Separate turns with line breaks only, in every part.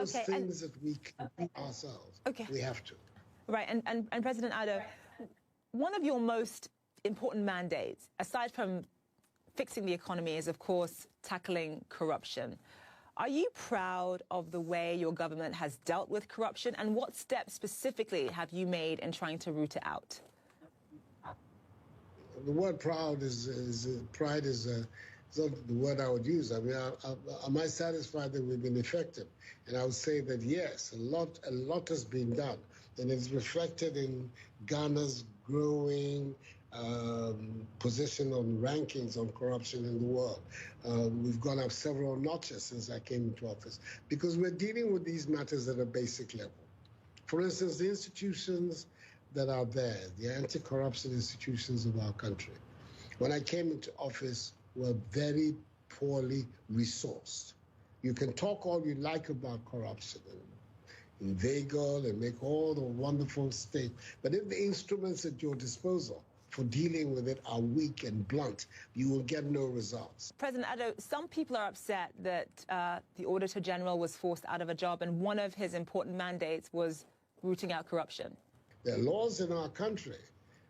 those
Okay,
things that we can do ourselves.
Okay.
We have to.
Right, and President Addo, one of your most important mandates, aside from fixing the economy, is, of course, tackling corruption. Are you proud of the way your government has dealt with corruption, and what steps specifically have you made in trying to root it out?
The word pride is not the word I would use. I mean, am I satisfied that we've been effective? And I would say that yes, a lot has been done, and it's reflected in Ghana's growing position on rankings on corruption in the world. We've gone up several notches since I came into office because we're dealing with these matters at a basic level. For instance, the institutions that are there, the anti-corruption institutions of our country, when I came into office, were very poorly resourced. You can talk all you like about corruption and inveigle and make all the wonderful state, but if the instruments at your disposal for dealing with it are weak and blunt, you will get no results.
President Addo, some people are upset that the Auditor General was forced out of a job, and one of his important mandates was rooting out corruption.
There are laws in our country,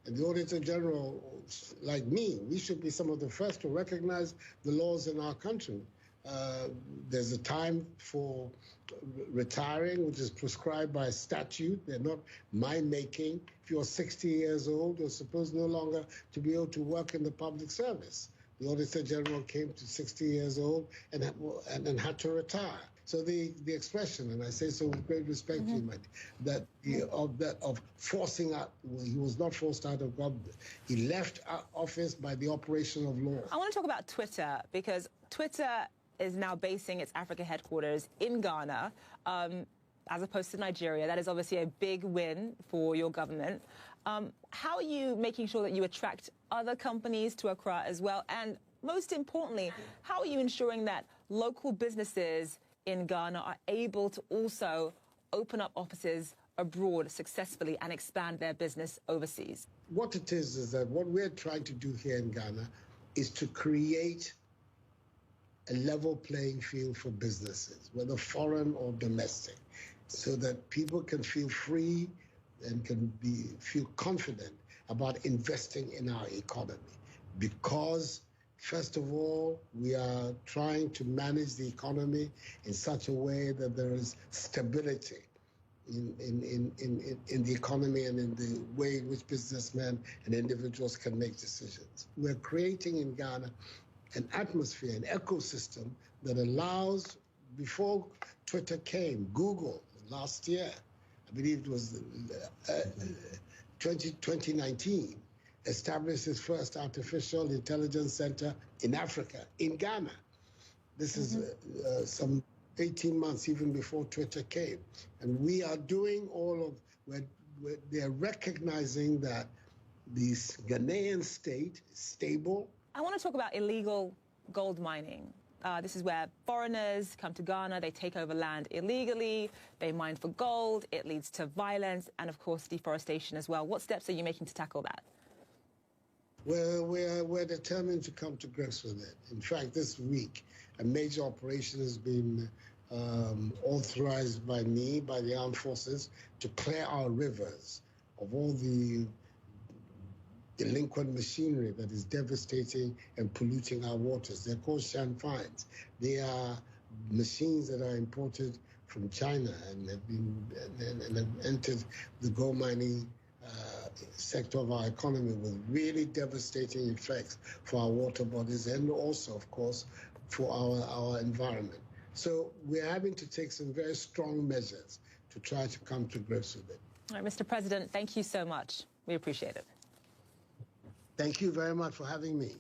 and the Auditor General, like me, we should be some of the first to recognize the laws in our country. There's a time for retiring, which is prescribed by statute. They're not my-making. If you're 60 years old, you're supposed no longer to be able to work in the public service. The Auditor General came to 60 years old and had to retire. So the expression, and I say so with great respect to you, Mike, of forcing out, well, he was not forced out of government. He left office by the operation of law.
I want to talk about Twitter, because Twitter is now basing its Africa headquarters in Ghana, as opposed to Nigeria. That is obviously a big win for your government. How are you making sure that you attract other companies to Accra as well? And most importantly, how are you ensuring that local businesses in Ghana are able to also open up offices abroad successfully and expand their business overseas?
What it is that what we're trying to do here in Ghana is to create a level playing field for businesses, whether foreign or domestic, so that people can feel free and feel confident about investing in our economy. Because, first of all, we are trying to manage the economy in such a way that there is stability in the economy and in the way in which businessmen and individuals can make decisions. We're creating in Ghana an atmosphere, an ecosystem that allows, before Twitter came, Google last year, I believe it was 2019, established its first artificial intelligence center in Africa, in Ghana. This is some 18 months even before Twitter came. And we are doing all of, they're recognizing that this Ghanaian state is stable.
I want to talk about illegal gold mining. This is where foreigners come to Ghana, they take over land illegally, they mine for gold, it leads to violence and, of course, deforestation as well. What steps are you making to tackle that?
Well, we're determined to come to grips with it. In fact, this week, a major operation has been authorized by me, by the armed forces, to clear our rivers of all the delinquent machinery that is devastating and polluting our waters. They're called Shan fines. They are machines that are imported from China and have entered the gold mining sector of our economy with really devastating effects for our water bodies and also, of course, for our environment. So we're having to take some very strong measures to try to come to grips with it.
All right, Mr. President, thank you so much. We appreciate it.
Thank you very much for having me.